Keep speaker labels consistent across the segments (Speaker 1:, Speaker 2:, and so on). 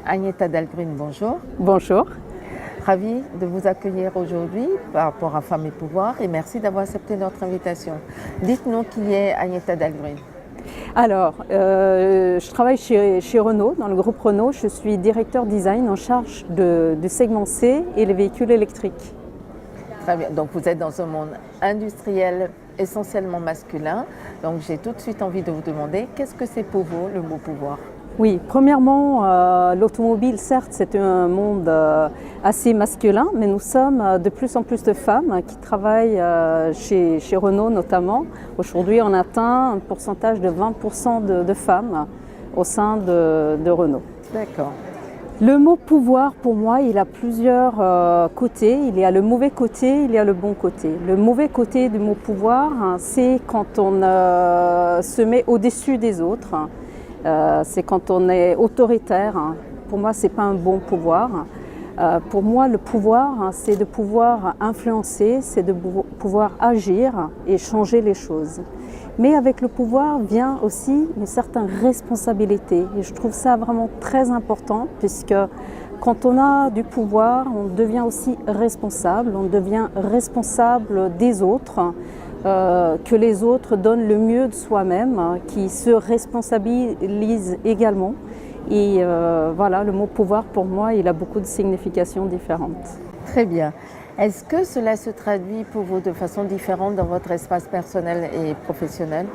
Speaker 1: Agneta Dahlgren, bonjour.
Speaker 2: Bonjour.
Speaker 1: Ravie de vous accueillir aujourd'hui par rapport à Femmes et Pouvoir et merci d'avoir accepté notre invitation. Dites-nous qui est Agneta Dahlgren.
Speaker 2: Alors, je travaille chez Renault, dans le groupe Renault. Je suis directeur design en charge du segment C et les véhicules électriques.
Speaker 1: Très bien. Donc vous êtes dans un monde industriel essentiellement masculin. Donc j'ai tout de suite envie de vous demander, qu'est-ce que c'est pour vous le mot pouvoir ?
Speaker 2: Oui, premièrement, l'automobile, certes, c'est un monde assez masculin, mais nous sommes de plus en plus de femmes qui travaillent chez Renault notamment. Aujourd'hui, on atteint un pourcentage de 20% de femmes au sein de Renault.
Speaker 1: D'accord.
Speaker 2: Le mot pouvoir, pour moi, il a plusieurs côtés. Il y a le mauvais côté, il y a le bon côté. Le mauvais côté du mot pouvoir, c'est quand on se met au-dessus des autres. C'est quand on est autoritaire. Pour moi, ce n'est pas un bon pouvoir. Pour moi, le pouvoir, c'est de pouvoir influencer, c'est de pouvoir agir et changer les choses. Mais avec le pouvoir vient aussi une certaine responsabilité. Et je trouve ça vraiment très important puisque quand on a du pouvoir, on devient aussi responsable. On devient responsable des autres. Que les autres donnent le mieux de soi-même, qui se responsabilisent également. Et voilà, le mot pouvoir pour moi, il a beaucoup de significations différentes.
Speaker 1: Très bien. Est-ce que cela se traduit pour vous de façon différente dans votre espace personnel et professionnel ?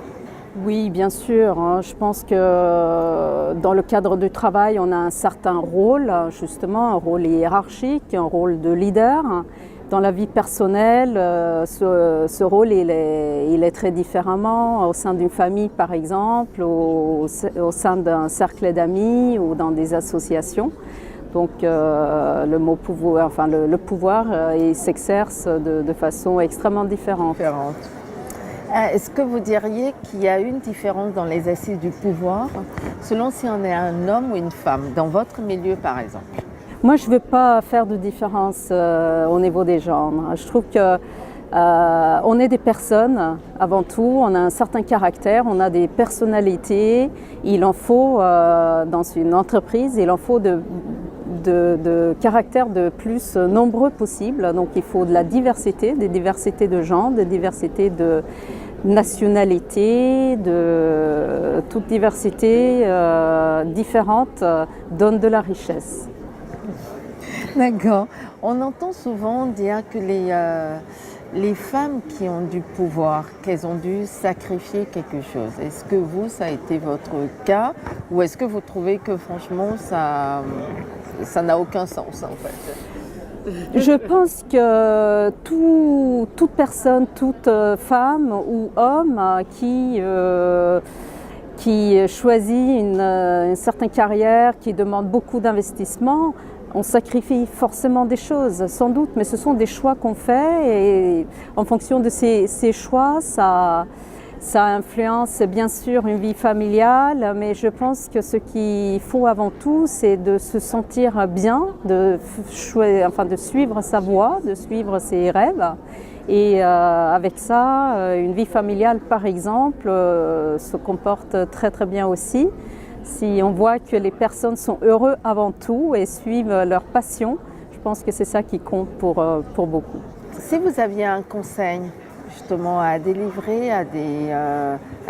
Speaker 2: Oui, bien sûr. Je pense que dans le cadre du travail, on a un certain rôle, justement, un rôle hiérarchique, un rôle de leader. Dans la vie personnelle, ce rôle, il est très différemment au sein d'une famille, par exemple, au sein d'un cercle d'amis ou dans des associations. Donc, le mot pouvoir, enfin le pouvoir, il s'exerce de façon extrêmement différente.
Speaker 1: Est-ce que vous diriez qu'il y a une différence dans l'exercice du pouvoir selon si on est un homme ou une femme, dans votre milieu, par exemple ?
Speaker 2: Moi, je ne veux pas faire de différence au niveau des genres. Je trouve qu'on est des personnes avant tout, on a un certain caractère, on a des personnalités. Il en faut dans une entreprise, il en faut de caractères de plus nombreux possible. Donc il faut de la diversité, des diversités de genre, des diversités de nationalité, de toute diversité différente donne de la richesse.
Speaker 1: D'accord. On entend souvent dire que les femmes qui ont du pouvoir, qu'elles ont dû sacrifier quelque chose. Est-ce que vous, ça a été votre cas ou est-ce que vous trouvez que franchement, ça n'a aucun sens en fait ?
Speaker 2: Je pense que toute personne, toute femme ou homme qui choisit une certaine carrière, qui demande beaucoup d'investissement, on sacrifie forcément des choses, sans doute, mais ce sont des choix qu'on fait et en fonction de ces choix, ça influence bien sûr une vie familiale, mais je pense que ce qu'il faut avant tout, c'est de se sentir bien, de suivre sa voie, de suivre ses rêves. Et avec ça, une vie familiale, par exemple, se comporte très très bien aussi. Si on voit que les personnes sont heureuses avant tout et suivent leur passion, je pense que c'est ça qui compte pour beaucoup.
Speaker 1: Si vous aviez un conseil justement à délivrer à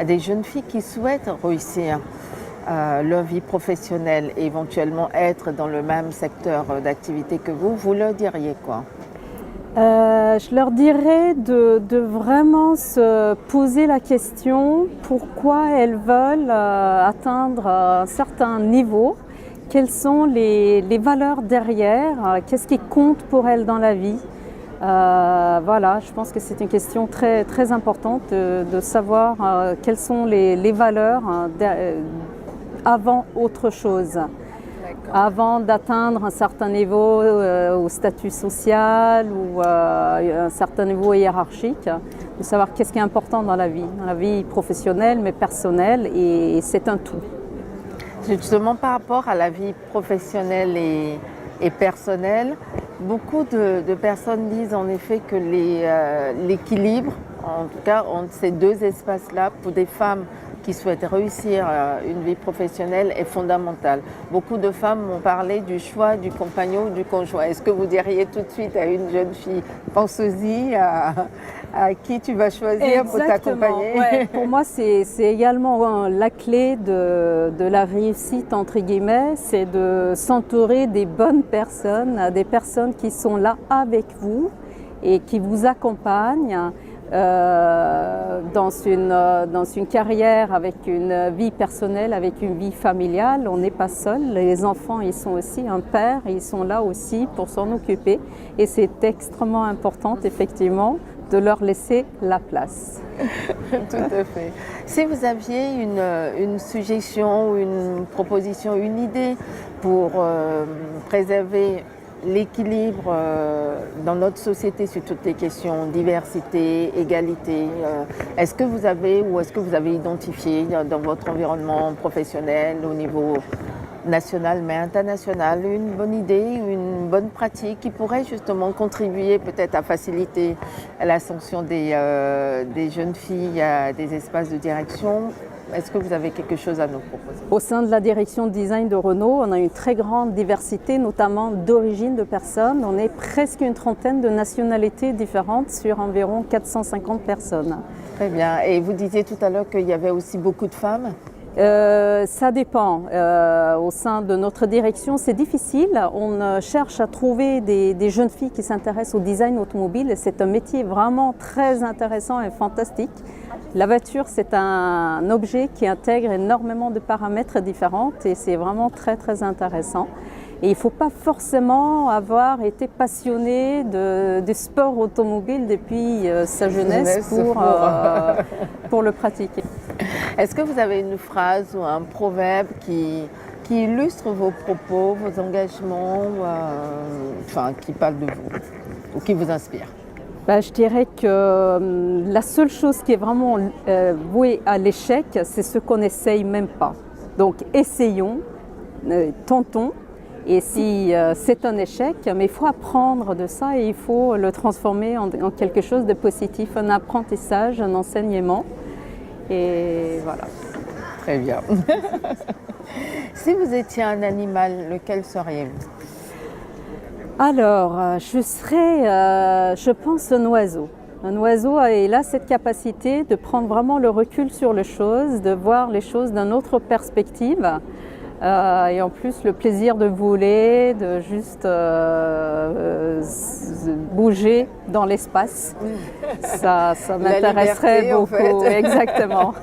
Speaker 1: des jeunes filles qui souhaitent réussir leur vie professionnelle et éventuellement être dans le même secteur d'activité que vous leur diriez quoi ?
Speaker 2: Je leur dirais de vraiment se poser la question pourquoi elles veulent atteindre un certain niveau, quelles sont les valeurs derrière, qu'est-ce qui compte pour elles dans la vie. Voilà, je pense que c'est une question très, très importante de savoir quelles sont les valeurs avant autre chose. Avant d'atteindre un certain niveau au statut social ou un certain niveau hiérarchique, de savoir qu'est-ce qui est important dans la vie professionnelle mais personnelle, et c'est un tout.
Speaker 1: Justement par rapport à la vie professionnelle et personnelle, beaucoup de personnes disent en effet que l'équilibre, en tout cas entre ces deux espaces-là, pour des femmes qui souhaitent réussir une vie professionnelle est fondamentale. Beaucoup de femmes m'ont parlé du choix du compagnon ou du conjoint. Est-ce que vous diriez tout de suite à une jeune fille, pense-y à qui tu vas choisir pour t'accompagner?
Speaker 2: Ouais. Pour moi, c'est également la clé de la réussite, entre guillemets, c'est de s'entourer des bonnes personnes, des personnes qui sont là avec vous et qui vous accompagnent dans une carrière avec une vie personnelle, avec une vie familiale. On n'est pas seul. Les enfants, ils sont aussi un père, ils sont là aussi pour s'en occuper. Et c'est extrêmement important, effectivement, de leur laisser la place.
Speaker 1: Tout à fait. Si vous aviez une suggestion, une proposition, une idée pour préserver l'équilibre dans notre société sur toutes les questions, diversité, égalité, est-ce que vous avez ou est-ce que vous avez identifié dans votre environnement professionnel au niveau national mais international une bonne idée, une bonne pratique qui pourrait justement contribuer peut-être à faciliter l'ascension des jeunes filles à des espaces de direction? Est-ce que vous avez quelque chose à nous proposer?
Speaker 2: Au sein de la direction design de Renault, on a une très grande diversité, notamment d'origine de personnes. On est presque une trentaine de nationalités différentes sur environ 450 personnes.
Speaker 1: Très bien. Et vous disiez tout à l'heure qu'il y avait aussi beaucoup de femmes?
Speaker 2: Ça dépend. Au sein de notre direction, c'est difficile. On cherche à trouver des jeunes filles qui s'intéressent au design automobile. C'est un métier vraiment très intéressant et fantastique. La voiture, c'est un objet qui intègre énormément de paramètres différents et c'est vraiment très très intéressant. Et il ne faut pas forcément avoir été passionné de sport automobile depuis sa jeunesse pour le pratiquer.
Speaker 1: Est-ce que vous avez une phrase ou un proverbe qui illustre vos propos, vos engagements, qui parle de vous ou qui vous inspire?
Speaker 2: Je dirais que la seule chose qui est vraiment vouée à l'échec, c'est ce qu'on n'essaye même pas. Donc essayons, tentons, et si c'est un échec, mais il faut apprendre de ça et il faut le transformer en quelque chose de positif, un apprentissage, un enseignement. Et voilà.
Speaker 1: Très bien. Si vous étiez un animal, lequel seriez-vous?
Speaker 2: Alors, je serais, je pense, un oiseau. Un oiseau a cette capacité de prendre vraiment le recul sur les choses, de voir les choses d'une autre perspective. Et en plus, le plaisir de voler, de juste bouger dans l'espace, ça m'intéresserait beaucoup. En fait. Exactement.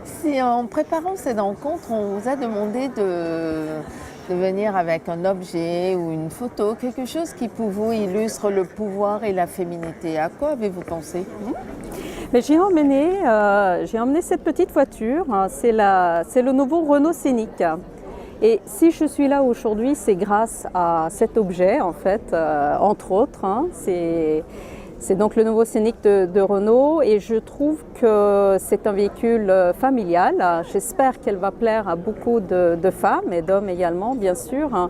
Speaker 1: Si en préparant cette rencontre, on vous a demandé de venir avec un objet ou une photo, quelque chose qui pour vous illustre le pouvoir et la féminité, à quoi avez-vous pensé?
Speaker 2: Mais j'ai emmené cette petite voiture, c'est le nouveau Renault Scénic. Et si je suis là aujourd'hui, c'est grâce à cet objet, en fait, entre autres. C'est donc le nouveau Scénic de Renault et je trouve que c'est un véhicule familial. J'espère qu'elle va plaire à beaucoup de femmes et d'hommes également, bien sûr.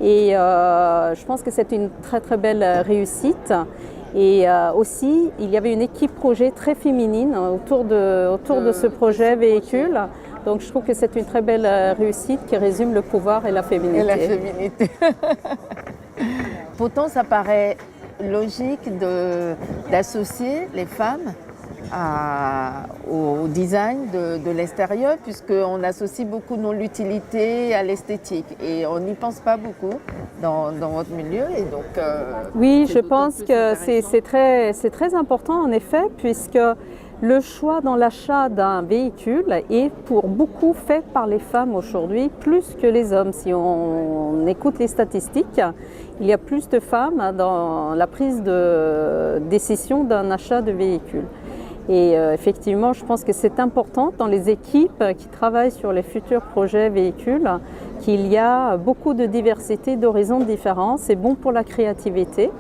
Speaker 2: Et je pense que c'est une très très belle réussite. Et aussi, il y avait une équipe projet très féminine autour de ce projet véhicule. Donc je trouve que c'est une très belle réussite qui résume le pouvoir et la féminité.
Speaker 1: Et la féminité. Pourtant, ça paraît logique d'associer les femmes au design de l'extérieur, puisqu'on associe beaucoup l'utilité à l'esthétique et on n'y pense pas beaucoup dans votre milieu. Et donc,
Speaker 2: oui, je pense que c'est très important en effet, puisque le choix dans l'achat d'un véhicule est pour beaucoup fait par les femmes aujourd'hui, plus que les hommes. Si on écoute les statistiques, il y a plus de femmes dans la prise de décision d'un achat de véhicule. Et effectivement, je pense que c'est important dans les équipes qui travaillent sur les futurs projets véhicules qu'il y a beaucoup de diversité, d'horizons différents. C'est bon pour la créativité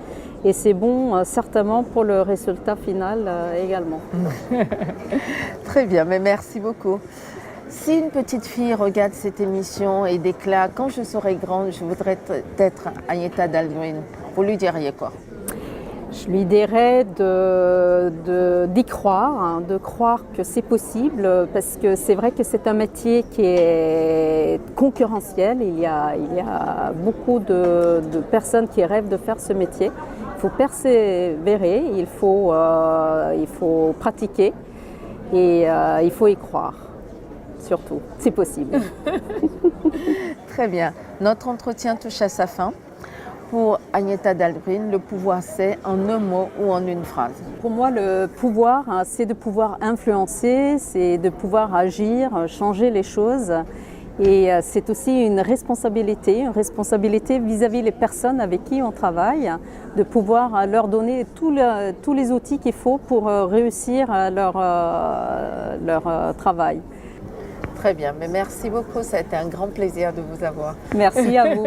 Speaker 2: et c'est bon certainement pour le résultat final également.
Speaker 1: Très bien, mais merci beaucoup. Si une petite fille regarde cette émission et déclare « Quand je serai grande, je voudrais être Agneta Dahlgren », vous lui diriez quoi?
Speaker 2: Je lui dirais d'y croire, hein, de croire que c'est possible, parce que c'est vrai que c'est un métier qui est concurrentiel. Il y a beaucoup de personnes qui rêvent de faire ce métier. Il faut persévérer, il faut pratiquer et il faut y croire, surtout. C'est possible.
Speaker 1: Très bien. Notre entretien touche à sa fin. Pour Agneta Dalgrin, le pouvoir, c'est en un mot ou en une phrase?
Speaker 2: Pour moi, le pouvoir, hein, c'est de pouvoir influencer, c'est de pouvoir agir, changer les choses. Et c'est aussi une responsabilité vis-à-vis des personnes avec qui on travaille, de pouvoir leur donner tous les outils qu'il faut pour réussir leur travail.
Speaker 1: Très bien, mais merci beaucoup, ça a été un grand plaisir de vous avoir.
Speaker 2: Merci à vous.